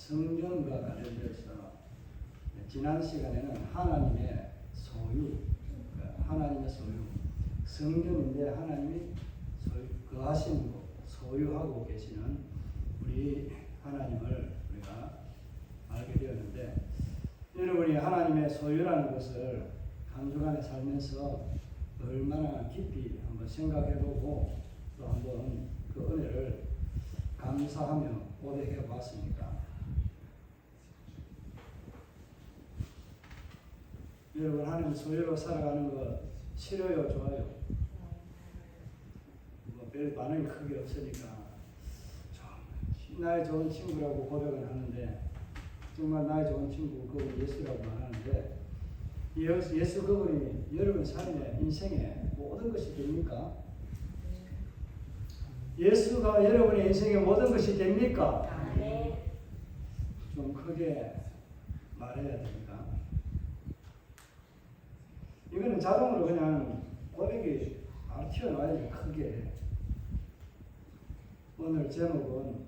성전과 관련돼서 지난 시간에는 하나님의 소유, 하나님의 소유, 성전인데 하나님이 거하시는 곳, 소유하고 계시는 우리 하나님을 우리가 알게 되었는데, 여러분이 하나님의 소유라는 것을 한 주간에 살면서 얼마나 깊이 한번 생각해보고 또 한번 그 은혜를 감사하며 고백해 봤습니까? 여러분, 하나님 소유로 살아가는 거 싫어요, 좋아요? 뭐 별 반응이 크게 없으니까 나의 좋은 친구라고 고백은 하는데, 정말 나의 좋은 친구 그분 예수라고 말하는데, 예수 그분이 여러분 삶에 인생에 모든 것이 됩니까? 예수가 여러분의 인생의 모든 것이 됩니까? 좀 크게 말해야 됩니다. 이거는 자동으로 그냥 고백이 바로 튀어나와야죠. 크게. 오늘 제목은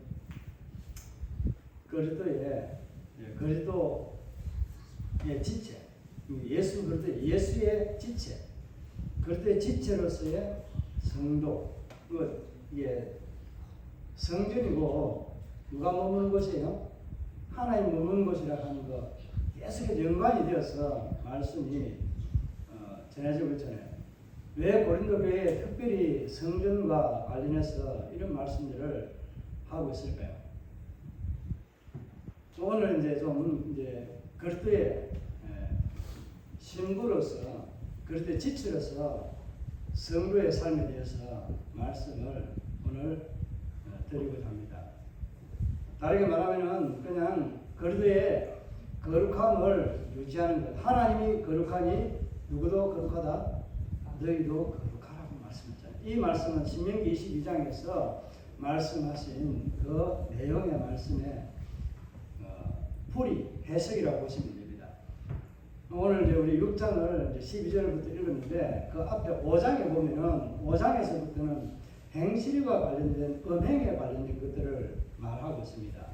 그리스도의 지체, 예수의 지체, 그리스도의 지체로서의 성도. 이게 성전이고 누가 머무는 곳이에요? 하나님 머무는 곳이라 하는 거 계속해서 연관이 되어서 말씀이 전해지고 있잖아요. 왜 고린도 교회에 특별히 성전과 관련해서 이런 말씀들을 하고 있을까요? 오늘 이제 그리스도의 신부로서, 그리스도의 지체로서 성도의 삶에 대해서 말씀을 오늘 드리고자 합니다. 다르게 말하면은 그냥 그리스도의 거룩함을 유지하는 것. 하나님이 거룩하니 누구도 거룩하다, 너희도 거룩하라고 말씀했잖아요. 이 말씀은 신명기 22장에서 말씀하신 그 내용의 말씀의 풀이, 해석이라고 보시면 됩니다. 오늘 이제 우리 6장을 이제 12절부터 읽었는데, 그 앞에 5장에 보면은 5장에서부터는 행실과 관련된, 음행에 관련된 것들을 말하고 있습니다.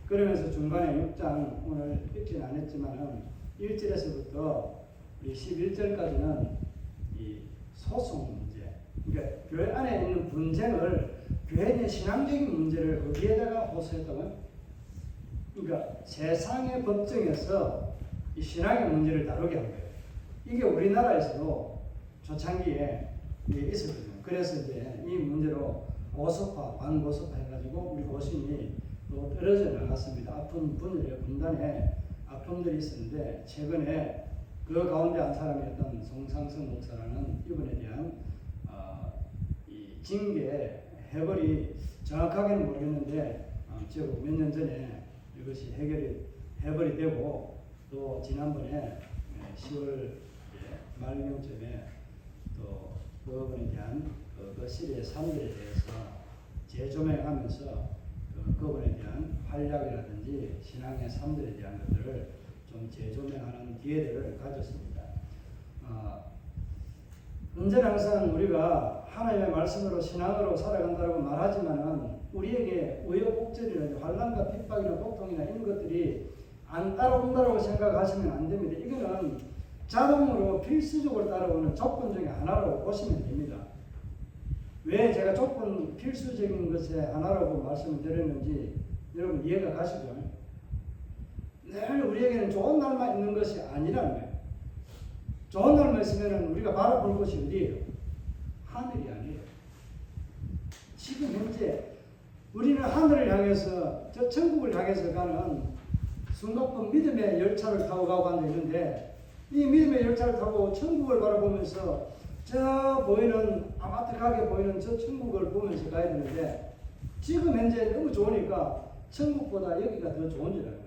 그러면서 중간에 6장, 오늘 읽지는 않았지만은 1절에서부터 11절까지는 이 소송 문제, 그러니까 교회 안에 있는 분쟁을, 교회 내 신앙적인 문제를 어디에다가 호소했다고요? 그러니까 세상의 법정에서 이 신앙의 문제를 다루게 한 거예요. 이게 우리나라에서도 초창기에 있었거든요. 그래서 이제 이 문제로 고소파, 반고소파 해가지고 우리 고신이 또 떨어져 나갔습니다. 아픈 분단에 아픔들이 있었는데, 최근에 그 가운데 한 사람이었던 송상성 목사라는 이분에 대한 이 징계 해벌이 정확하게는 모르겠는데 몇 년 전에 이것이 해벌이 되고, 또 지난번에 10월 말경쯤에 또 그분에 대한 그 시리의 산들에 대해서 재조명하면서 그분에 대한 활약이라든지 신앙의 삶들에 대한 것들을 좀 재조명하는 기회를 가졌습니다. 언제나 항상 우리가 하나님의 말씀으로 신앙으로 살아간다고 말하지만은 우리에게 우여곡절이나 환난과 핍박이나 고통이나 이런 것들이 안 따라온다고 생각하시면 안 됩니다. 이거는 자동으로 필수적으로 따라오는 조건 중에 하나라고 보시면 됩니다. 왜 제가 조건 필수적인 것의 하나라고 말씀을 드렸는지 여러분 이해가 가시죠? 늘 우리에게는 좋은 날만 있는 것이 아니라는 거예요. 좋은 날만 있으면 우리가 바라볼 곳이 어디예요? 하늘이 아니에요. 지금 현재 우리는 하늘을 향해서, 저 천국을 향해서 가는 숨가쁜 믿음의 열차를 타고 가고 앉아있는데, 이 믿음의 열차를 타고 천국을 바라보면서 저 보이는, 아마트하게 보이는 저 천국을 보면서 가야 되는데, 지금 현재 너무 좋으니까 천국보다 여기가 더 좋은 줄 알아요.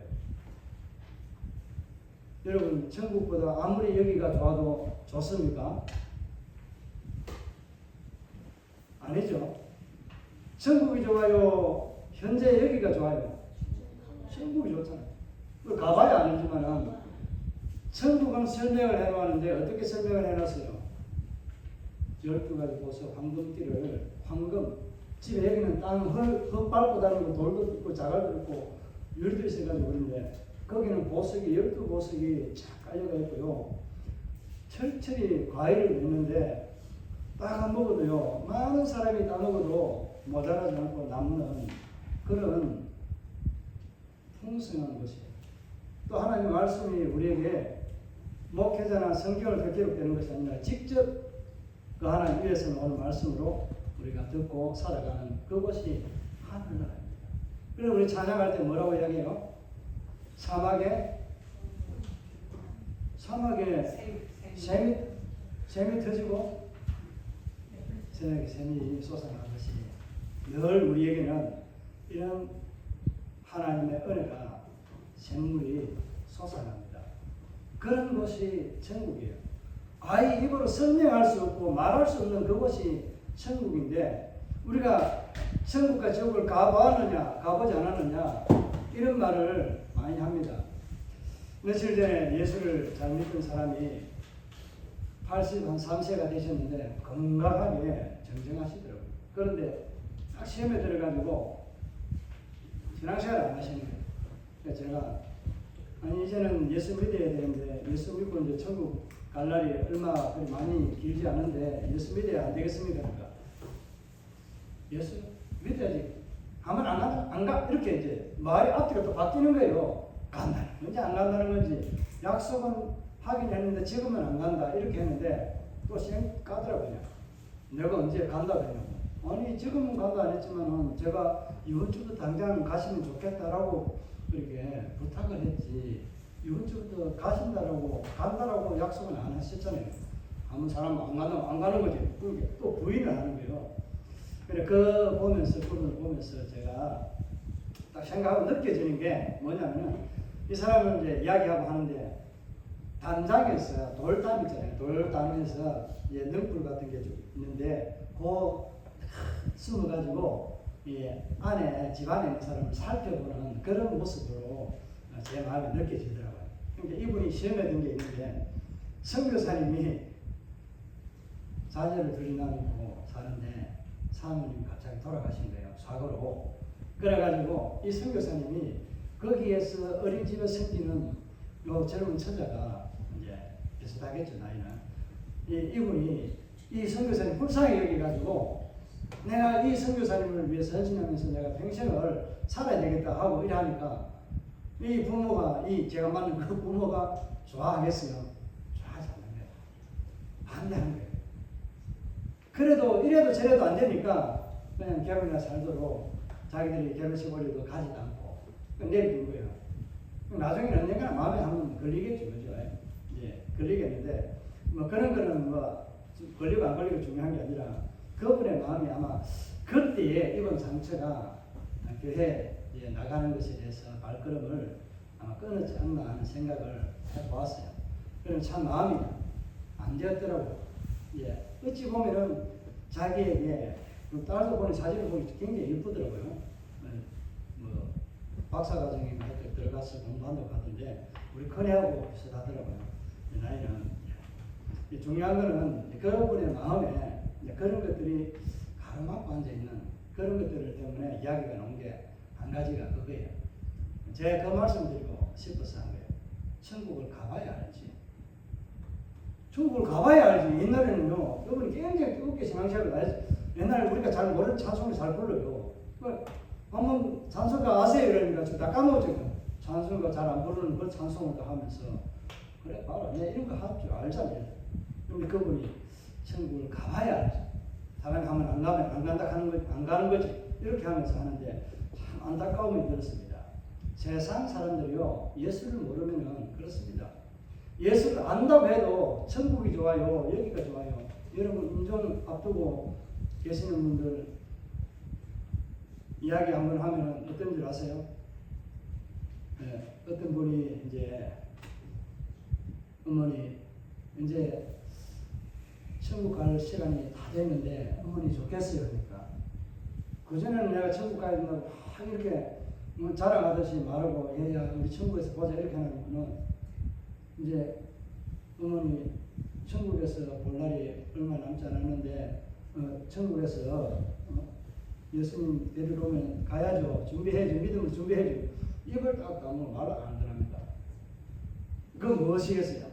여러분, 천국보다 아무리 여기가 좋아도 좋습니까? 아니죠. 천국이 좋아요? 현재 여기가 좋아요? 천국이 좋잖아요. 가봐야 아니지만 천국은 설명을 해놓았는데 어떻게 설명을 해놨어요? 12가지 보석 황금띠를, 황금, 집에 여기는 땅 흙 밟고 다니고 돌도 있고 자갈도 있고 유리도 있어가지고 그런데 거기는 보석이 12보석이 쫙 깔려가 있고요. 철철이 과일을 맺는데 딱 안 먹어도요. 많은 사람이 다 먹어도 모자라지 않고 남는 그런 풍성한 것이에요. 또 하나님의 말씀이 우리에게 목회자나 성경을 더 기록되는 것이 아니라 직접 그 하나님 위에서 나오는 말씀으로 우리가 듣고 살아가는 그것이 하늘나라입니다. 그래서 우리 찬양할 때 뭐라고 이야기해요? 사막에 샘이 터지고 새벽에 샘이 솟아나듯이 늘 우리에게는 이런 하나님의 은혜가 샘물이 솟아납니다. 그런 것이 천국이에요. 아예 입으로 설명할 수 없고 말할 수 없는 그것이 천국인데 우리가 천국과 지옥을 가보았느냐 가보지 않았느냐 이런 말을 많이 합니다. 며칠 전에 예수를 잘 믿던 사람이 83세가 되셨는데 건강하게 정정하시더라고요. 그런데 딱 시험에 들어가지고 신앙생활을 안 하시는 거예요. 그래서 제가 아니 이제는 예수 믿어야 되는데 예수 믿고 이제 천국 갈 날이 얼마 그리 많이 길지 않은데 예수 믿어야 안 되겠습니까? 그러니까 예수 믿어야지. 가면 안 가? 이렇게 이제 말이 앞뒤가 또 바뀌는 거예요. 간다는 건지 안 간다는 건지 약속은 하긴 했는데 지금은 안 간다 이렇게 했는데 또 시험 까더라고요. 내가 언제 간다고 해요. 아니 지금은 간다 안 했지만은 제가 이번 주부터 당장 가시면 좋겠다라고 이렇게 부탁을 했지 이번 주부터 가신다라고 간다라고 약속은 안 하셨잖아요. 아무 사람 안 가는 거지. 그게 또 부인을 하는 거예요. 그래 그분을 보면서 제가 딱 생각하고 느껴지는 게 뭐냐면은 이 사람을 이제 이야기하고 하는데 단장에서 돌담 있잖아요. 돌담에서 능불 같은 게 있는데 그 숨어가지고 안에 집안에 있는 사람을 살펴보는 그런 모습으로 제 마음이 느껴지더라고요. 그러니까 이분이 시험에 든 게 있는데 선교사님이 자녀를 둘이 나누고 사는데 사모님이 갑자기 돌아가신 거예요. 사고로. 그래가지고 이 선교사님이 거기에서 어린집에 생기는 요 젊은 처자가 이제 비슷하겠죠 나이는. 이분이 이 선교사님 불쌍히 여기가지고 내가 이 선교사님을 위해서 헌신하면서 내가 평생을 살아야 되겠다 하고 이러니까 이 부모가 제가 만난 그 부모가 좋아하겠어요? 좋아하지 않는 거예요. 반대하는 거예요. 그래도 이래도 저래도 안 되니까 그냥 결혼이나 살도록 자기들이 결혼식 올려도 가지도 않고 내비둔 거예요. 나중에는 언젠가 마음에 한번 걸리겠죠, 그죠? 이제 걸리겠는데 뭐 그런 거는 뭐 걸리고 안 걸리고 중요한 게 아니라 그분의 마음이 아마 그때에 입은 상처가 교회 나가는 것에 대해서 발걸음을 아마 끊었지 않나 하는 생각을 해보았어요. 그럼 참 마음이 안 되었더라고요. 어찌 보면은 자기에게 딸도 보니 사진을 보니 굉장히 예쁘더라고요. 뭐 박사과정에 들어가서 공부한다고 하던데 우리 큰애하고 비슷하더라고요. 나이는. 중요한 거는 그분의 마음에 그런 것들이 가로막고 앉아있는 그런 것들 때문에 이야기가 나온 게 한 가지가 그거예요. 제가 그 말씀 드리고 싶어서 한 거예요. 천국을 가봐야 알지. 천국을 가봐야 알지. 옛날에는요, 여러분이 굉장히 뜨겁게 신앙생활을 해야지. 옛날에 우리가 잘 모르는 찬송을 잘 불러요. 한번 찬송가 아세요? 이러니까 지금 다 까먹었죠. 찬송가 잘 안 부르는 그 찬송을 하면서 그래 봐라. 내가 이런 거 할 줄 알잖아요. 근데 그분이 천국을 가봐야 알지. 사람이 가면 안 가면 안 간다 하는 거지. 안 가는 거지. 이렇게 하면서 하는데 참 안타까움이 들었습니다. 세상 사람들이요, 예수를 모르면은 그렇습니다. 예수를 안다고 해도 천국이 좋아요, 여기가 좋아요. 여러분 임종 앞두고 계시는 분들 이야기 한번 하면 어떤 줄 아세요? 어떤 분이 이제 어머니 이제 천국 갈 시간이 다 됐는데 어머니 좋겠어요. 그러니까 그전에는 내가 천국 가야 된다고 막 이렇게 뭐 자랑하듯이 말하고 얘야 우리 천국에서 보자 이렇게 하는 거는 이제 어머니 천국에서 볼 날이 얼마 남지 않았는데 천국에서 예수님 데리러 오면 가야죠. 준비해야죠. 믿음을 준비해야죠. 입을 딱 다물고 말을 안 하더랍니다. 그건 무엇이겠어요?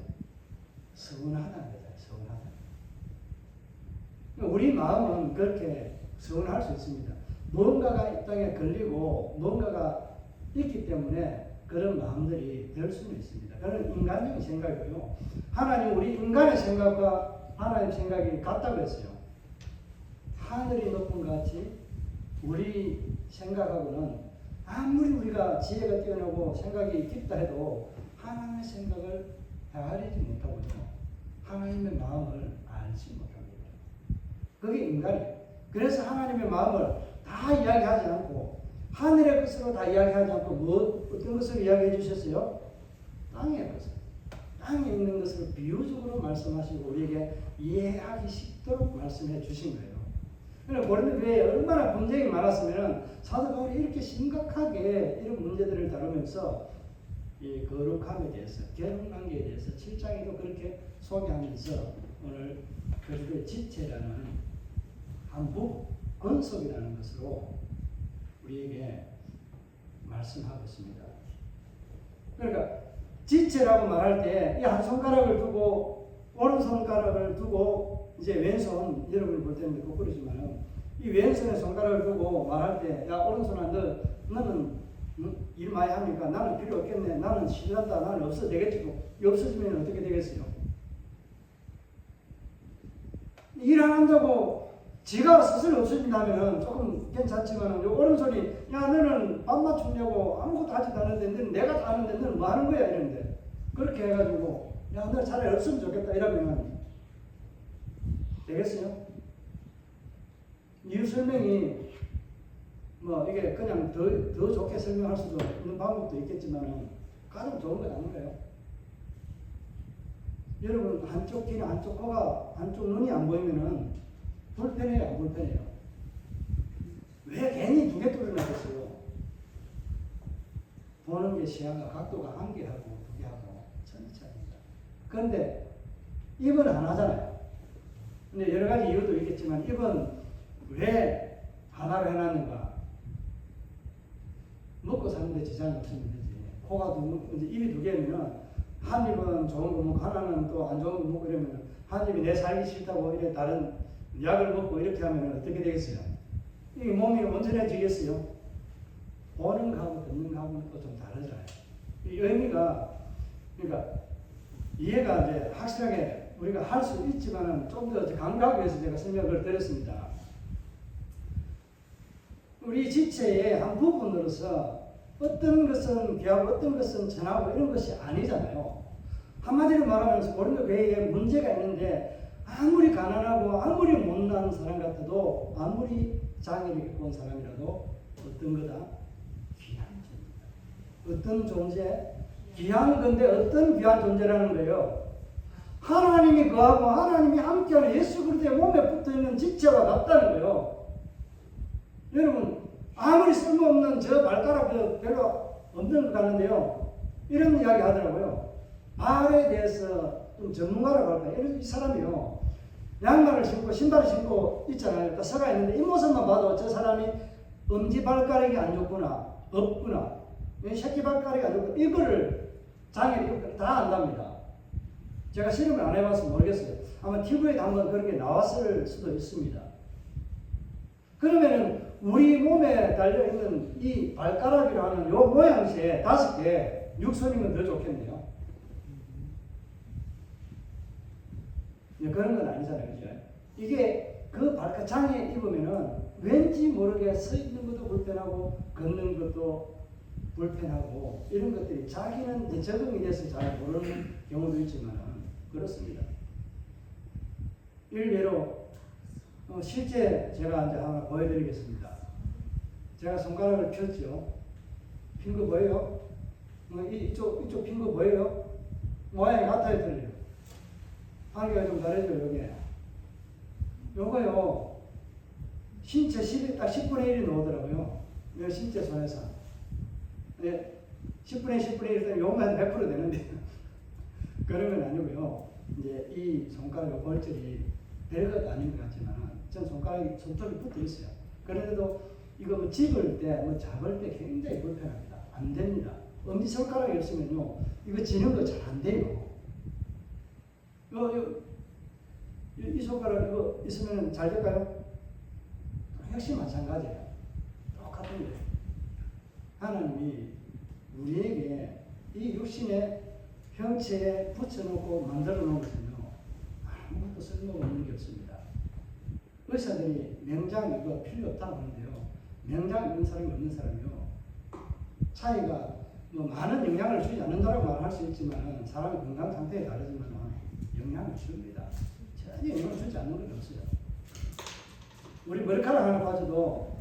서운하다는 거죠. 서운하다. 우리 마음은 그렇게 서운할 수 있습니다. 뭔가가 이 땅에 걸리고 뭔가가 있기 때문에 그런 마음들이 들 수는 있습니다. 그런 인간적인 생각이고요. 하나님 우리 인간의 생각과 하나님 생각이 같다고 했어요. 하늘이 높은 것 같이 우리 생각하고는 아무리 우리가 지혜가 뛰어나고 생각이 깊다 해도 하나님의 생각을 헤아리지 못하고요. 하나님의 마음을 알지 못합니다. 그게 인간이에요. 그래서 하나님의 마음을 다 이야기하지 않고 하늘의 것으로 다 이야기하지 않고 어떤 것을 이야기해 주셨어요? 땅의 것을. 땅에 있는 것을 비유적으로 말씀하시고 우리에게 이해하기 쉽도록 말씀해 주신 거예요. 그러니까 고린도 교회에 얼마나 분쟁이 많았으면 사도 바울이 이렇게 심각하게 이런 문제들을 다루면서 이 거룩함에 대해서, 결혼관계에 대해서 7장에도 그렇게 소개하면서 오늘 그리스도의 지체라는 한 부, 권속이라는 것으로 우리에게 말씀하고 있습니다. 그러니까 지체라고 말할 때 이 한 손가락을 두고 오른손가락을 두고 이제 왼손 여러분이 볼 때는 거꾸로지만 이 왼손에 손가락을 두고 말할 때 야 오른손아 너는 일 많이 하니까 나는 필요 없겠네. 나는 싫어한다. 나는 없어도 되겠지. 없어지면 어떻게 되겠어요? 일 안 한다고 지가 스스로 없어진다면 조금 괜찮지만 오른손이 야 너는 밥 맞추려고 아무것도 하지도 않는데 너는 내가 다 하는데 너는 뭐 하는 거야 이러는데 그렇게 해가지고 야 너 차라리 없으면 좋겠다 이러면 되겠어요? 이유 설명이 뭐 이게 그냥 더 좋게 설명할 수도 있는 방법도 있겠지만 가장 좋은 건 아닌가요? 여러분 한쪽 귀나 한쪽 코가 한쪽 눈이 안 보이면은 불편해요, 안 불편해요? 왜 괜히 두 개 뚫어놨겠어요? 보는 게 시야가 각도가 한 개 하고 두 개 하고 천지 차이입니다. 그런데 입은 안 하잖아요. 근데 여러 가지 이유도 있겠지만 입은 왜 하나로 해놨는가? 먹고 사는데 지장이 없으면 되지. 코가 이제 입이 두 개면 한 입은 좋은 거 먹고 하나는 또 안 좋은 거 먹고 이러면 한 입이 내 살기 싫다고 이래 다른 약을 먹고 이렇게 하면 어떻게 되겠어요? 이 몸이 온전해지겠어요? 보는 거하고 듣는 거하고는 또 좀 다르잖아요. 이 의미가 그러니까 이해가 이제 확실하게 우리가 할 수 있지만은 좀 더 감각을 위해서 제가 설명을 드렸습니다. 우리 지체의 한 부분으로서 어떤 것은 귀하고 어떤 것은 전하고 이런 것이 아니잖아요. 한마디로 말하면 고린도 교회에 문제가 있는데 아무리 가난하고 아무리 못난 사람 같아도 아무리 장애를 겪은 사람이라도 어떤 거다? 귀한 존재다. 어떤 존재? 귀한 건데 어떤 귀한 존재라는 거예요? 하나님이 거하고 하나님이 함께하는 예수 그리스도의 몸에 붙어있는 지체와 같다는 거예요. 여러분 아무리 쓸모없는 저 발가락 별로 없는 것 같는데요. 이런 이야기 하더라고요. 발에 대해서 좀 전문가라고 할까요? 이 사람이요. 양말을 신고 신발을 신고 있잖아요. 딱 서가 있는데 이 모습만 봐도 저 사람이 엄지발가락이 안 좋구나. 없구나. 새끼 발가락이 안 좋구나. 이거를 장애를 다 안답니다. 제가 실험을 안 해봐서 모르겠어요. 아마 TV에 한번 그런 게 나왔을 수도 있습니다. 그러면은 우리 몸에 달려있는 이 발가락이라고 하는 요 모양새 5개, 6선이면 더 좋겠네요. 그런 건 아니잖아요. 그죠? 이게 그 발가락 장에 입으면은 왠지 모르게 서 있는 것도 불편하고 걷는 것도 불편하고 이런 것들이 자기는 이제 적응이 돼서 잘 모르는 경우도 있지만 그렇습니다. 일례로 실제 제가 이제 하나 보여드리겠습니다. 제가 손가락을 폈죠. 핀 거 보여요? 이쪽 핀 거 보여요? 모양이 같아요, 틀려요? 한계가 좀 다르죠, 여기. 요거요, 신체 10분의 1이 나오더라고요. 요 신체 손에서. 네, 10분의 1 되면 요거만 100% 되는데. 그런 건 아니고요. 이제 이 손가락 골절이 별것 아닌 것 같지만, 전 손톱이 붙어 있어요. 그런데도 이거 뭐 집을 때, 뭐 잡을 때 굉장히 불편합니다. 안 됩니다. 엄지손가락이 없으면요, 이거 지는 거 잘 안 돼요. 이 손가락 이거 있으면 잘 될까요? 역시 마찬가지예요. 똑같은 거예요. 하나님이 우리에게 이 육신의 형체에 붙여놓고 만들어 놓은 것은요, 아무것도 쓸모없는 게 없습니다. 의사들이 명장 이거 필요 없다고 하는데요, 명장 있는 사람이 없는 사람이요, 차이가 뭐 많은 영향을 주지 않는다고 말할 수 있지만 사람의 건강 상태에 다르지만 영향을 줍니다. 전혀 영향을 주지 않는 건 없어요. 우리 머리카락 하나 빠져도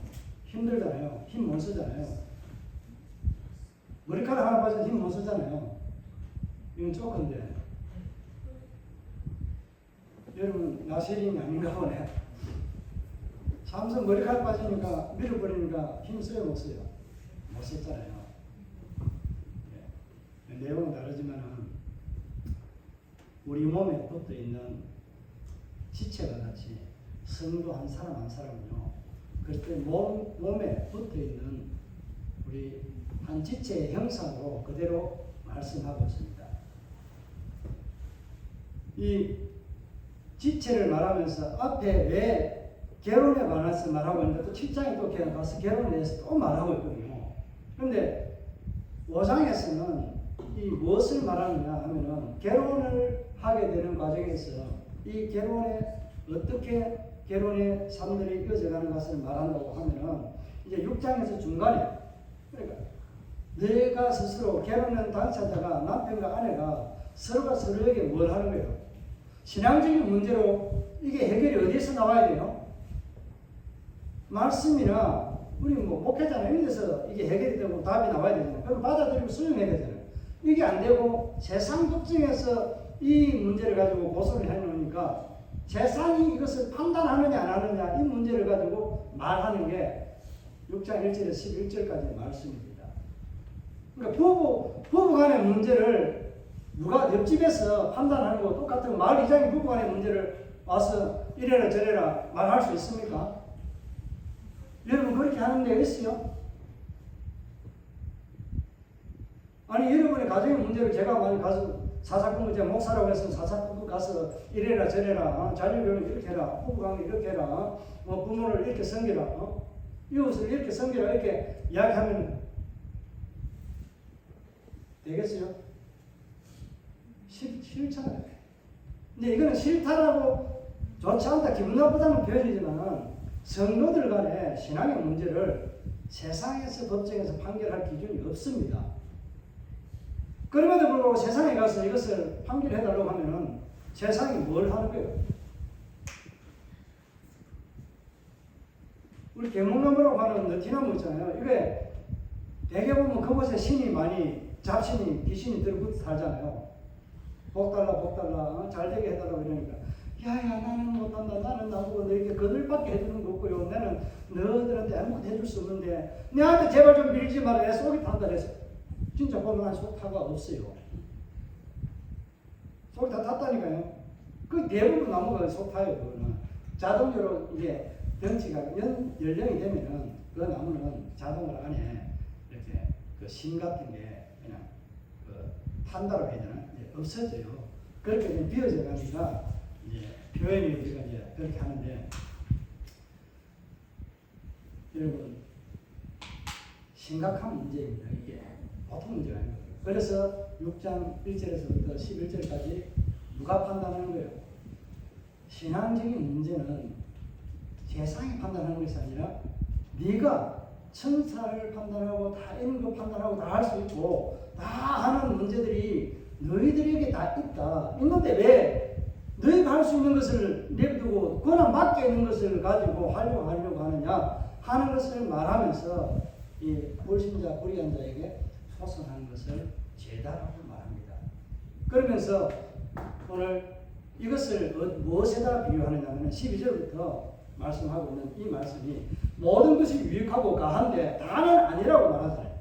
힘들잖아요. 힘 못 쓰잖아요. 머리카락 하나 빠져도 힘 못 쓰잖아요. 이건 조건데. 여러분 나시린이 아닌가 보네. 삼성 머리카락 빠지니까 밀어버리니까 힘 써요, 못 써요? 못 썼잖아요. 네. 내용은 다르지만은 우리 몸에 붙어 있는 지체가 같이 성도 한 사람 한 사람은요, 그때 몸에 붙어 있는 우리 한 지체의 형상으로 그대로 말씀하고 있습니다. 이 지체를 말하면서 앞에 왜 결혼에 관해서 말하고 있는데 또 7장에 또 가서 결혼에 대해서 또 말하고 있거든요. 그런데 5장에서는 이 무엇을 말하느냐 하면은 결혼을 하게 되는 과정에서 이 결혼에 어떻게 결혼의 삶들이 이어져가는 것을 말한다고 하면은 이제 6장에서 중간에, 그러니까 내가 스스로 결혼한 당사자가 남편과 아내가 서로가 서로에게 뭘 하는 거예요? 신앙적인 문제로 이게 해결이 어디에서 나와야 돼요? 말씀이나 우리 뭐 목회자나 이런 데서 이게 해결이 되고 답이 나와야 되잖아요. 그럼 받아들이고 수용해야 되잖아요. 이게 안 되고 세상 법정에서 이 문제를 가지고 고소를 해놓으니까 세상이 이것을 판단하느냐 안 하느냐 이 문제를 가지고 말하는 게 6장 1절에서 11절까지의 말씀입니다. 그러니까 부부 간의 문제를 누가 옆집에서 판단하는 거 똑같은 마을 이장이 부부 간의 문제를 와서 이래라 저래라 말할 수 있습니까? 여러분 그렇게 하는 데가 있어요? 아니 여러분의 가정의 문제를 제가 많이 가서 사사건국 제가 목사라고 해서 사사건국 가서 이래라 저래라 자녀교육 이렇게 해라 부부관계 이렇게 해라 부모를 이렇게 섬기라 이웃을 이렇게 섬기라 이렇게 이야기하면 되겠어요? 싫잖아요. 근데 이거는 싫다라고 좋지 않다 기분 나쁘다는 표현이지만 성도들 간의 신앙의 문제를 세상에서 법정에서 판결할 기준이 없습니다. 그럼에도 불구하고 세상에 가서 이것을 판결해달라고 하면은 세상이 뭘 하는 거예요? 우리 계몽나무라고 하는 느티나무 있잖아요. 이게 대개 보면 그곳에 신이 많이 잡신이 귀신이 들고 살잖아요. 복 달라 잘되게 해달라고 이러니까 야야 나는 못한다 나는 나보고 너에게 그들밖에 해주는 거 없고요 나는 너희들한테 아무것도 해줄 수 없는데 내한테 제발 좀 밀지 마라 내 속이 탄다 그래서 진짜 보면 속 타가 없어요. 속이 다 탔다니까요. 그 대부분 나무가 속 타요. 그거는 자동으로 이게 덩치가 연령이 되면은 그 나무는 자동으로 안에 이렇게 그 심 같은 게 그냥 그 탄다고 해야 되나 없어져요. 그렇게 이제 비어져 가니까 이제 표현이 우리가 이제 그렇게 하는데 여러분 심각한 문제입니다. 이게 보통 문제가 아니거든요. 그래서 6장 1절에서부터 11절까지 누가 판단하는 거예요? 신앙적인 문제는 세상이 판단하는 것이 아니라 네가 천사를 판단하고 다 있는 거 판단하고 다 할 수 있고 다 하는 문제들이 너희들에게 다 있다. 있는데 왜 너희가 할 수 있는 것을 내비두고 권한 밖에 있는 것을 가지고 하려고 하느냐 하는 것을 말하면서 이 불신자 불의한 자에게 소송하는 것을 죄다라고 말합니다. 그러면서 오늘 이것을 무엇에다 비유하느냐 하면 12절부터 말씀하고 있는 이 말씀이 모든 것이 유익하고 가한데 다는 아니라고 말하잖아요.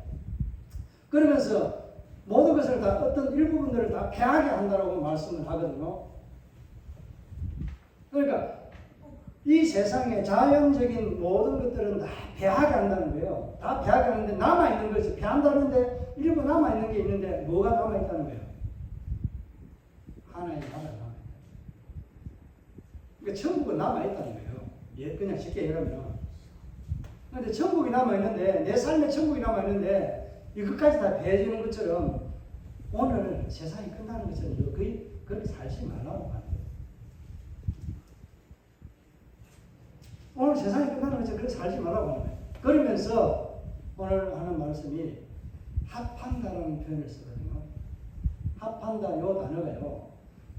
그러면서 모든 것을 다 어떤 일부분들을 다 패하게 한다라고 말씀을 하거든요. 그러니까 이 세상의 자연적인 모든 것들은 다 패하게 한다는 거예요. 다 패하게 하는데 남아있는 것이 패한다는데 일부 남아있는 게 있는데 뭐가 남아있다는 거예요? 하나의 나라가 남아있다. 그러니까 천국은 남아있다는 거예요. 예, 그냥 쉽게 얘기하면. 그런데 천국이 남아있는데 내 삶에 천국이 남아있는데 이것까지 다 패해지는 것처럼 오늘 세상이 끝나는 것처럼 거의 그렇게 살지 말라고 하는 거예요. 오늘 세상이 끝나는 것처럼 그렇게 살지 말라고 하는 거예요. 그러면서 오늘 하는 말씀이 합한다라는 표현을 쓰거든요. 합한다 요 단어가요.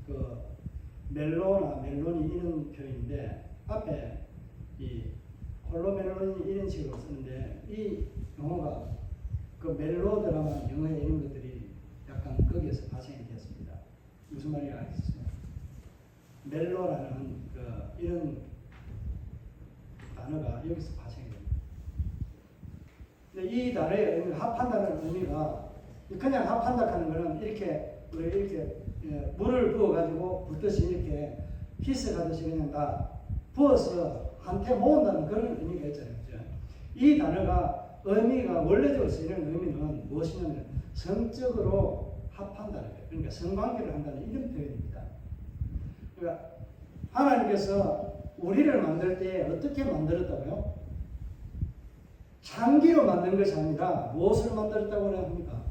그 멜로나 멜론이 이런 표현인데 앞에 이 콜로멜론이 이런 식으로 쓰는데 이 용어가 그 멜로 드라마 영화에 이런 것들이 약간 거기에서 발생이 되었습니다. 무슨 말인지 알겠어요? 멜로라는 그 이런 단어가 여기서 발생이 됩니다. 근데 이 단어의 의미, 합한다는 의미가 그냥 합한다 하는 거는 이렇게 우리 이렇게 물을 부어가지고 붓듯이 이렇게 희석하듯이 그냥 다 부어서 한테 모은다는 그런 의미가 있잖아요. 그죠? 이 단어가 의미가 원래적으로 쓰이는 의미는 무엇이냐면 성적으로 합한다는 거예요. 그러니까 성관계를 한다는 이런 표현입니다. 그러니까 하나님께서 우리를 만들 때 어떻게 만들었다고요? 창기로 만든 것이 아니라 무엇을 만들었다고 합니까?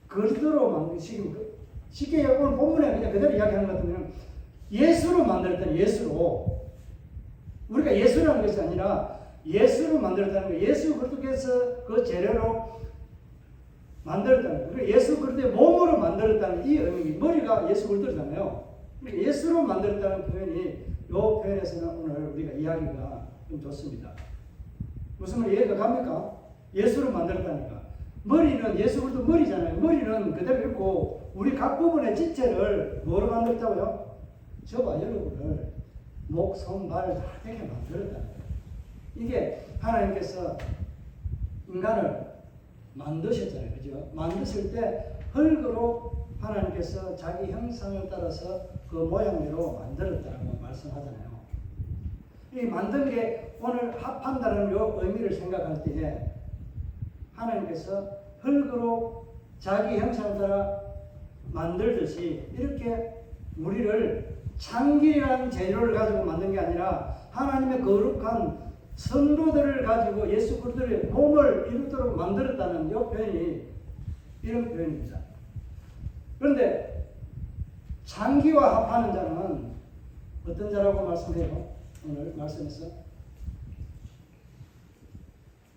그리스도로 만든 쉽게 오늘 본문에 그냥 그대로 이야기하는 것 같으면 예수로 만들었다는 예수로 우리가 예수라는 것이 아니라 예수로 만들었다는 거 예수 그리스도께서 그 재료로 만들었다는 거 예수 그리스도의 몸으로 만들었다는 이 의미 머리가 예수 그리스도잖아요. 그러니까 예수로 만들었다는 표현이 이 표현에서는 오늘 우리가 이야기가 좀 좋습니다. 무슨 말이 이해가 갑니까? 예수로 만들었다니까. 머리는 예수 그리스도 머리잖아요. 머리는 그대로 있고 우리 각 부분의 지체를 뭐로 만들었다고요? 저와 여러분을 목, 손, 발 다 되게 만들었다는 거예요. 이게 하나님께서 인간을 만드셨잖아요. 그죠? 만드실 때 흙으로 하나님께서 자기 형상을 따라서 그 모양대로 만들었다고 말씀하잖아요. 이 만든 게 오늘 합한다는 요 의미를 생각할 때에 하나님께서 흙으로 자기 형상을 따라 만들듯이 이렇게 우리를 창기라는 재료를 가지고 만든 게 아니라 하나님의 거룩한 성도들을 가지고 예수 그리스도의 몸을 이루도록 만들었다는 이 표현이 이런 표현입니다. 그런데 창기와 합하는 자는 어떤 자라고 말씀해요? 오늘 말씀에서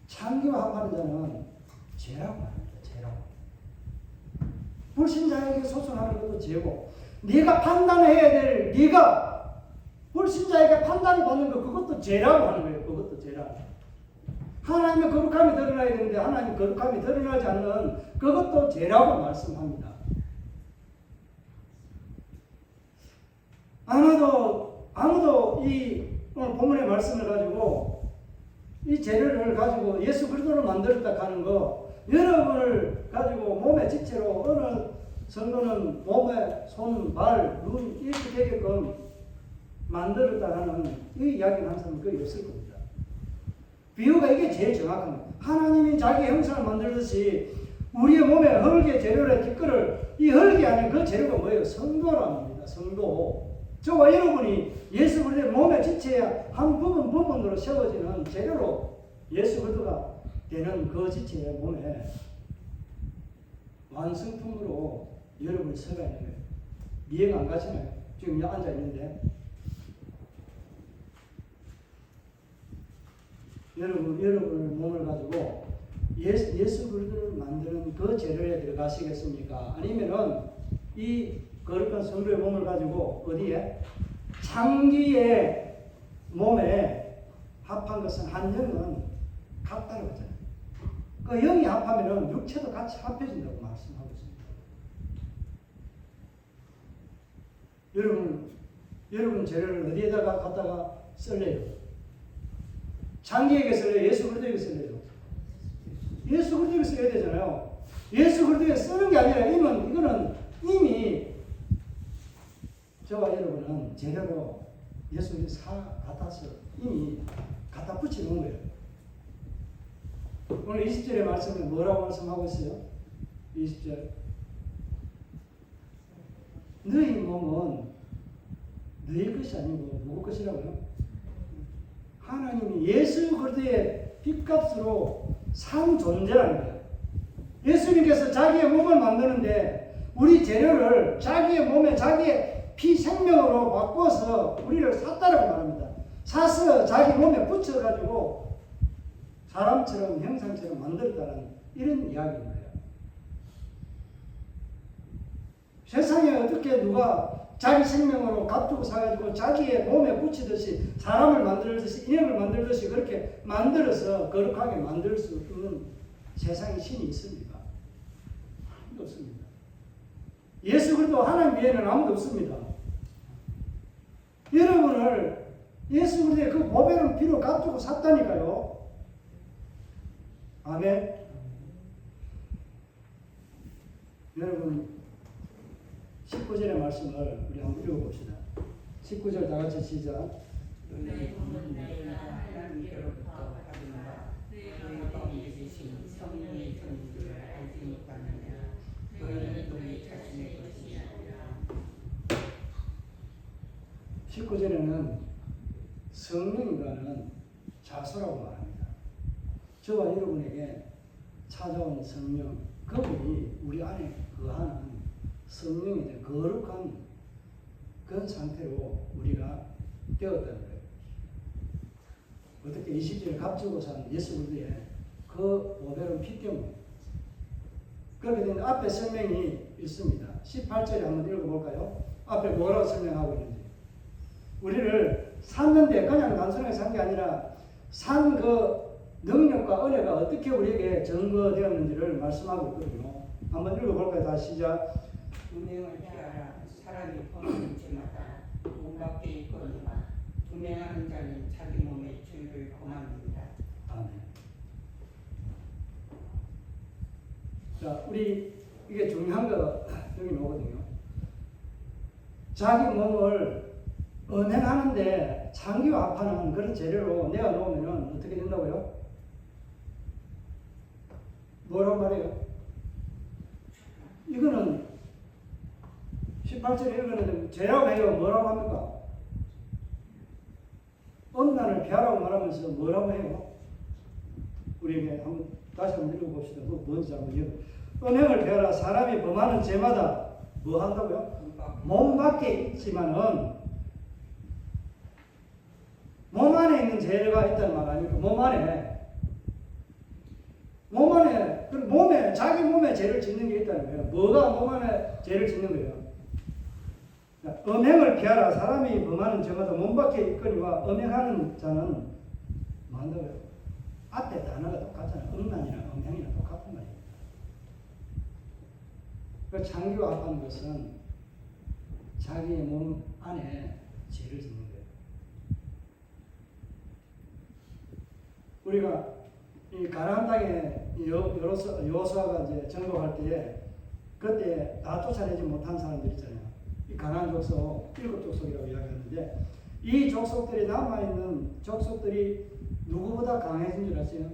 창기와 합하는 자는 죄라고 합니다. 죄라고. 불신자에게 소송하는 것도 죄고 네가 판단해야 될 네가 불신자에게 판단을 받는 것 그것도 죄라고 하는 거예요. 그것도 죄라고. 하나님의 거룩함이 드러나야 되는데 하나님의 거룩함이 드러나지 않는 그것도 죄라고 말씀합니다. 아무도 이 오늘 본문의 말씀을 가지고 이 재료를 가지고 예수 그리스도를 만들었다 하는 거 여러분을 가지고 몸의 지체로 어느 성도는 몸에 손, 발, 눈 이렇게 되게끔 만들었다 하는 이 이야기는 항상 거의 없을 겁니다. 비유가 이게 제일 정확합니다. 하나님이 자기 형상을 만들듯이 우리의 몸에 흙의 재료를 뒷거를 이 흙이 아닌 그 재료가 뭐예요? 성도랍니다. 성도. 저와 여러분이 예수 그리스도의 몸의 지체의 한 부분으로 세워지는 재료로 예수 그리스도가 되는 그 지체의 몸에 완성품으로 여러분이 서가 있는 거예요. 이해가 안 가시나요? 지금 앉아 있는데 여러분의 몸을 가지고 예수 그리스도를 만드는 그 재료에 들어가시겠습니까? 아니면은 이 거룩한 성도의 몸을 가지고 어디에? 창기의 몸에 합한 것은 한 영은 같다고 했잖아요. 그 영이 합하면은 육체도 같이 합해진다고 말씀하고 있습니다. 여러분 재료를 어디에다가 갖다가 쓸래요? 창기에게 쓸래요? 예수 그리스도에게 쓸래요? 예수 그리스도에게 써야 되잖아요. 예수 그리스도에게 쓰는 게 아니라 이거는 이미 저와 여러분은 재료로 예수를 갖다서 이미 갖다 붙여놓은 거예요. 오늘 20절의 말씀에 뭐라고 말씀하고 있어요? 20절. 너희 몸은 너희 것이 아니고 누구 것이라고요? 하나님이 예수 그리스도의 핏값으로 산 존재라는 거예요. 예수님께서 자기의 몸을 만드는데 우리 재료를 자기의 몸에 자기의 피 생명으로 바꿔서 우리를 샀다라고 말합니다. 사서 자기 몸에 붙여가지고 사람처럼 형상처럼 만들었다는 이런 이야기인 거예요. 세상에 어떻게 누가 자기 생명으로 값주고 사가지고 자기의 몸에 붙이듯이 사람을 만들듯이 인형을 만들듯이 그렇게 만들어서 거룩하게 만들 수 있는 세상에 신이 있습니까? 아무도 없습니다. 예수 그리스도 하나님 외에는 아무도 없습니다. 여러분을 예수 그리스도의 그 보배로운 피로 값주고 샀다니까요. 아멘. 여러분 19절의 말씀을 우리 한번 읽어봅시다. 19절 다 같이 시작. 너희 몸은 내가 하나님께로부터 받은 바 너희 가운데 계신 성령의 전부를 알지 못하느냐. 너희는 너희 자신의 것이 아니라. 19절에는 성령이라는 자소라고 말합니다. 저와 여러분에게 찾아온 성령, 그분이 우리 안에 거하는 성령이 된 거룩한 그런 상태로 우리가 되었다는 거예요. 어떻게 20절에 값주고 산 예수 그리스도의 그 보배로운 피 때문에 그렇게 된 앞에 설명이 있습니다. 18절에 한번 읽어볼까요? 앞에 뭐라고 설명하고 있는지. 우리를 샀는데 그냥 단순하게 산 게 아니라 산 그 능력과 은혜가 어떻게 우리에게 증거되었는지를 말씀하고 있거든요. 한번 읽어볼까요? 다시 시작. 분명을 피하라. 사람이 범하는 죄마다 문 밖에 있거니와 분명하는 자는 자기 몸의 죄를 범합니다. 아멘. 자, 우리 이게 중요한 거 여기 나오거든요. 자기 몸을 은행하는데 장기와 합하는 그런 재료로 내가 놓으면 어떻게 된다고요? 뭐라고 말해요? 이거는 18절에 읽었는데 죄라고 해요. 뭐라고 합니까? 음란을 피하라고 말하면서 뭐라고 해요? 우리에게 한번 다시 한번 읽어봅시다. 그 뭔지 한번 읽어. 은행을 피하라. 사람이 범하는 죄마다 뭐 한다고요? 몸 밖에 있지만은 몸 안에 있는 죄가 있다는 말 아닙니까? 몸 안에 그 몸에 자기 몸에 죄를 짓는 게 있다는 거예요. 뭐가 몸 안에 죄를 짓는 거예요? 음행을 피하라. 사람이 범하는 죄마다 몸 밖에 있거니와 음행하는 자는 뭐 한다고요? 앞에 단어가 똑같잖아요. 음란이나 음행이나 똑같은 말이에요. 그 장기와 합하는 것은 자기의 몸 안에 죄를 짓는 거예요. 우리가 이 가나안 땅에 여호수아가 이제 정복할 때에 그때 다 쫓아내지 못한 사람들 있잖아요. 이 가나안 족속 7족속이라고 이야기하는데 이 족속들이 남아있는 족속들이 누구보다 강해진 줄 아세요?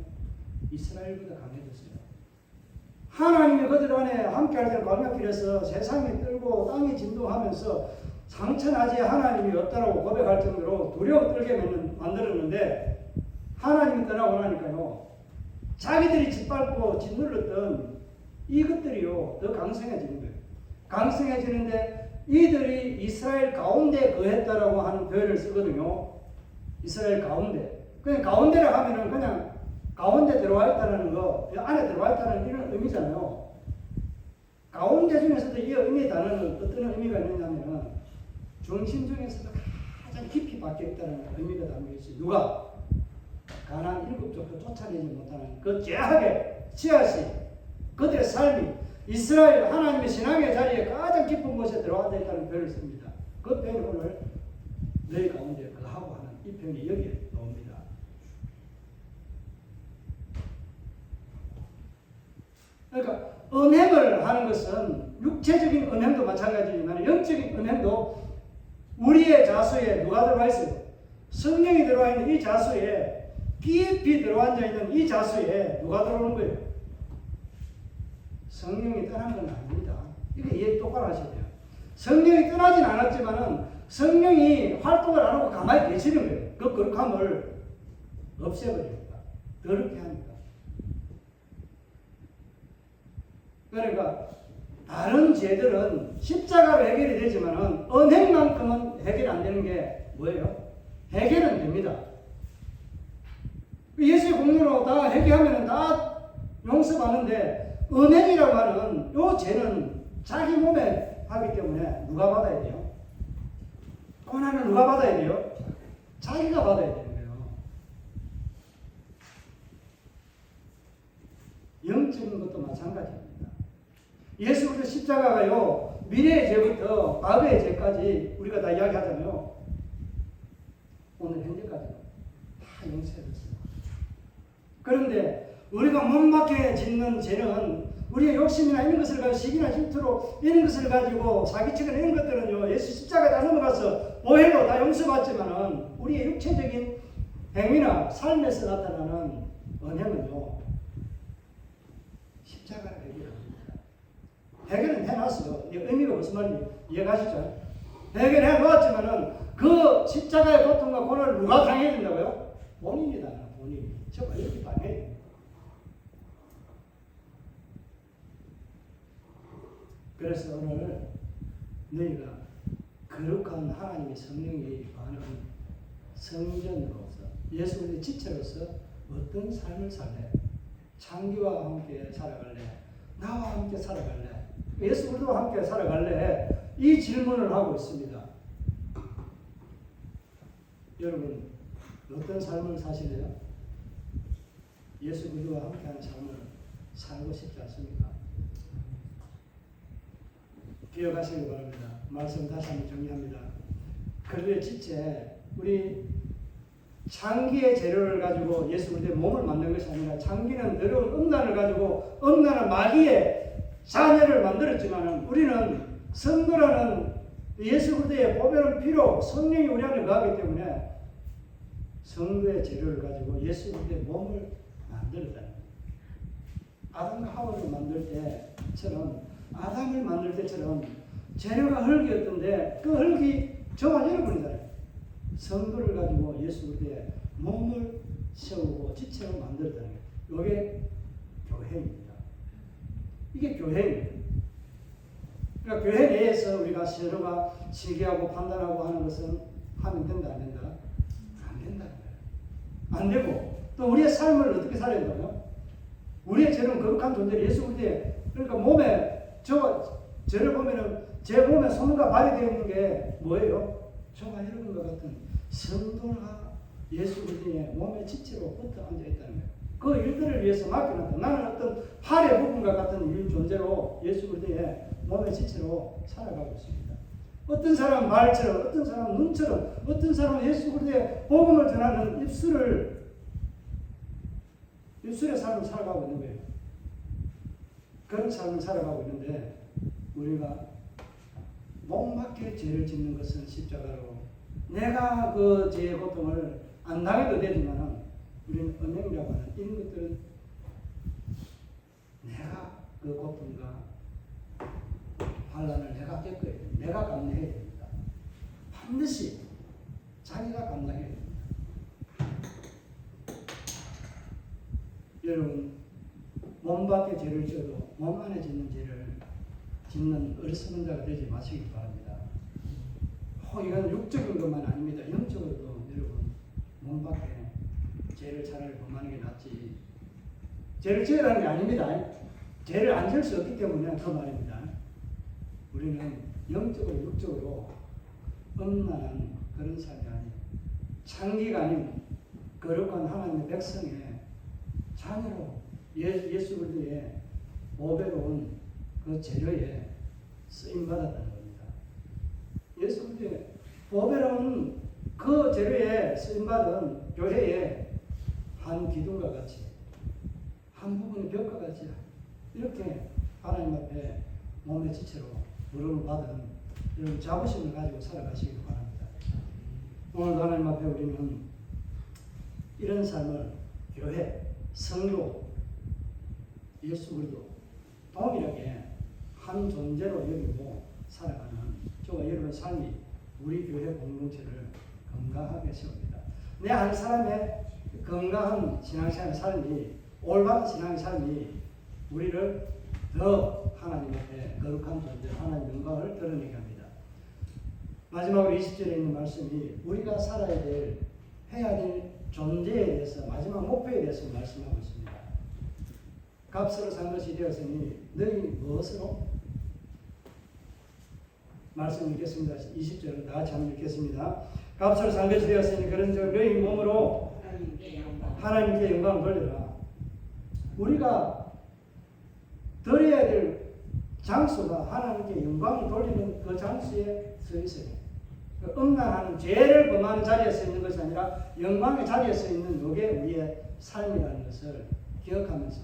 이스라엘보다 강해졌어요. 하나님이 그들 안에 함께할 때는 광야길에서 세상이 떨고 땅이 진동하면서 상처나지 하나님이 없다라고 고백할 정도로 두려워 떨게 만들었는데 하나님이 떠나고 나니까요. 자기들이 짓밟고 짓눌렀던 이것들이요. 더 강성해지는 거예요. 강성해지는데 이들이 이스라엘 가운데 거했다라고 하는 표현을 쓰거든요. 이스라엘 가운데. 그냥 가운데라 하면은 그냥 가운데 들어와 있다는 거, 안에 들어와 있다는 이런 의미잖아요. 가운데 중에서도 이 의미의 단어는 어떤 의미가 있느냐면 중심 중에서도 가장 깊이 박혀 있다는 의미가 담겨 있어요. 누가? 가나안 7족도 쫓아내지 못하는 그 죄악의 씨앗이 그들의 삶이 이스라엘 하나님의 신앙의 자리에 가장 깊은 곳에 들어앉아 있다는 표현을 씁니다. 그 표현이 오늘 너희 가운데 거하고 하는 이 표현이 여기에 나옵니다. 그러니까 은행을 하는 것은 육체적인 은행도 마찬가지지만 영적인 은행도 우리의 자수에 누가 들어와 있어요? 성령이 들어와 있는 이 자수에, 깊이 들어앉아 있는 이 자수에 누가 들어오는 거예요? 성령이 떠난 건 아닙니다. 이게 이해 똑바로 하셔야 돼요. 성령이 떠나진 않았지만은 성령이 활동을 안 하고 가만히 계시는 거예요. 그 거룩함을 없애버립니다. 더럽게 합니다. 그러니까 다른 죄들은 십자가로 해결이 되지만은 은행만큼은 해결이 안 되는 게 뭐예요? 해결은 됩니다. 예수의 공로로 다 해결하면 다 용서받는데 은행이라고 하는 요 죄는 자기 몸에 하기 때문에 누가 받아야 돼요? 고난을 누가 받아야 돼요? 자기가 받아야 되는 거예요. 영적인 것도 마찬가지입니다. 예수 그리스도 십자가가요, 미래의 죄부터 과거의 죄까지 우리가 다 이야기하자면 오늘 현재까지 다 용서해줬어요. 그런데 우리가 못맞게 짓는 죄는 우리의 욕심이나 이런 것을 가지고 시기나 질투로 이런 것을 가지고 사기치거나 이런 것들은요, 예수 십자가에 다 넘어가서 오해로 다 용서받지만은 우리의 육체적인 행위나 삶에서 나타나는 은혜는요, 십자가를 해결합니다. 해결은 해놨어요. 의미가 무슨 말인지 이해가시죠? 해결해 놓았지만은 그 십자가의 고통과 고난을 누가 당해야 된다고요? 본인이다. 본인이. 저가 이렇게 당해야 됩니다. 그래서 오늘 너희가 거룩한 하나님의 성령이 거하는 성전으로서 예수 그리스도의 지체로서 어떤 삶을 살래? 창기와 함께 살아갈래? 나와 함께 살아갈래? 예수 그리스도와 함께 살아갈래? 이 질문을 하고 있습니다. 여러분 어떤 삶을 사실래요? 예수 그리스도와 함께하는 삶을 살고 싶지 않습니까? 기억하시기 바랍니다. 말씀 다시 한번 정리합니다. 그리스도의 지체, 우리 창기의 재료를 가지고 예수 그리스도의 몸을 만든 것이 아니라 창기는 더러운 음란을 가지고 음란한 마귀의 자녀를 만들었지만 우리는 성도라는 예수 그리스도의 보배로운 피로 성령이 우리 안에 거하기 때문에 성도의 재료를 가지고 예수 그리스도의 몸을 만들었다는 거예요. 아담과 하와를 만들 때처럼 아담을 만들 때처럼 재료가 흙이었던데 그 흙이 저와 여러분이잖아요. 성도를 가지고 예수 그리스도의 몸을 세우고 지체로 만들었다는 거예요. 이게 교회입니다. 이게 교회입니다. 그러니까 교회 내에서 우리가 서로가 시기하고 판단하고 하는 것은 하면 된다 안 된다? 안 된다는 거예요. 안 되고 또 우리의 삶을 어떻게 살아야 된다고요? 우리의 죄는 거룩한 존재를 예수 그리스도의 그러니까 몸에 저를 보면은 제 몸에 손과 발이 되어 있는 게 뭐예요? 저와 여러분과 같은 성도가 예수 그리스도의 몸의 지체로 붙어 앉아 있다는 거예요. 그 일들을 위해서 맡겨놨다. 나는 어떤 팔의 부분과 같은 존재로 예수 그리스도의 몸의 지체로 살아가고 있습니다. 어떤 사람은 말처럼, 어떤 사람은 눈처럼, 어떤 사람은 예수 그리스도의 복음을 전하는 입술의 삶을 살아가고 있는 거예요. 그런 삶을 살아가고 있는데 우리가 못맞게 죄를 짓는 것은 십자가로 내가 그 죄의 고통을 안 당해도 되지만 우리는 은행이라고 하는 이런 것들은 내가 그 고통과 환난을 내가 겪어야 됩니다. 내가 감내해야 됩니다. 반드시 자기가 감당해야 됩니다. 여러분 몸 밖에 죄를 지어도 몸 안에 짓는 죄를 짓는 어리석은 자가 되지 마시기 바랍니다. 이건 육적인 것만 아닙니다. 영적으로도 여러분 몸 밖에 죄를 차라리 범하는 게 낫지. 죄를 지으라는 게 아닙니다. 죄를 안 지을 수 없기 때문에 그 말입니다. 우리는 영적으로 육적으로 음란한 그런 삶이 아닌 창기가 아닌 거룩한 하나님의 백성의 자녀로 예수 그리스도의 보배로운 그 재료에 쓰임 받았다는 겁니다. 예수 그리스도의 보배로운 그 재료에 쓰임 받은 교회의 한 기둥과 같이 한 부분의 벽과 같이 이렇게 하나님 앞에 몸의 지체로 부름을 받은 이런 자부심을 가지고 살아가시기 바랍니다. 오늘도 하나님 앞에 우리는 이런 삶을 교회, 성도, 예수 그리스도 동일하게 한 존재로 여기고 살아가는 저와 여러분의 삶이 우리 교회 공동체를 건강하게 세웁니다. 내 한 사람의 건강한 신앙생활 삶이, 올바른 신앙의 삶이 우리를 더 하나님 앞에 거룩한 존재, 하나님 영광을 드러내게 합니다. 마지막으로 20절에 있는 말씀이 우리가 살아야 될, 해야 될 존재에 대해서, 마지막 목표에 대해서 말씀하고 있습니다. 값으로 산 것이 되었으니 너희 무엇으로? 말씀 읽겠습니다. 20절을 다 같이 한번 읽겠습니다. 값으로 산 것이 되었으니 그런즉 너희 몸으로 하나님께 영광을 돌려라. 우리가 드려야 될 장소가 하나님께 영광을 돌리는 그 장소에 서 있어요. 그 음란하는 죄를 범하는 자리에 서 있는 것이 아니라 영광의 자리에 서 있는 이게 우리의 삶이라는 것을 기억하면서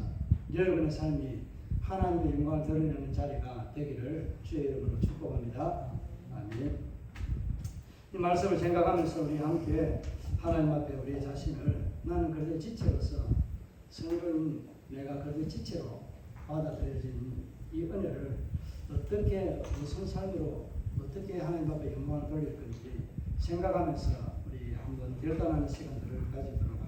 여러분의 삶이 하나님의 영광을 드러내는 자리가 되기를 주의 이름으로 축복합니다. 아멘. 이 말씀을 생각하면서 우리 함께 하나님 앞에 우리의 자신을, 나는 그들의 지체로서, 성도인 내가 그들의 지체로 받아들여진 이 은혜를 어떻게 무슨 삶으로 어떻게 하나님 앞에 영광을 돌릴 건지 생각하면서 우리 한번 결단하는 시간들을 가지도록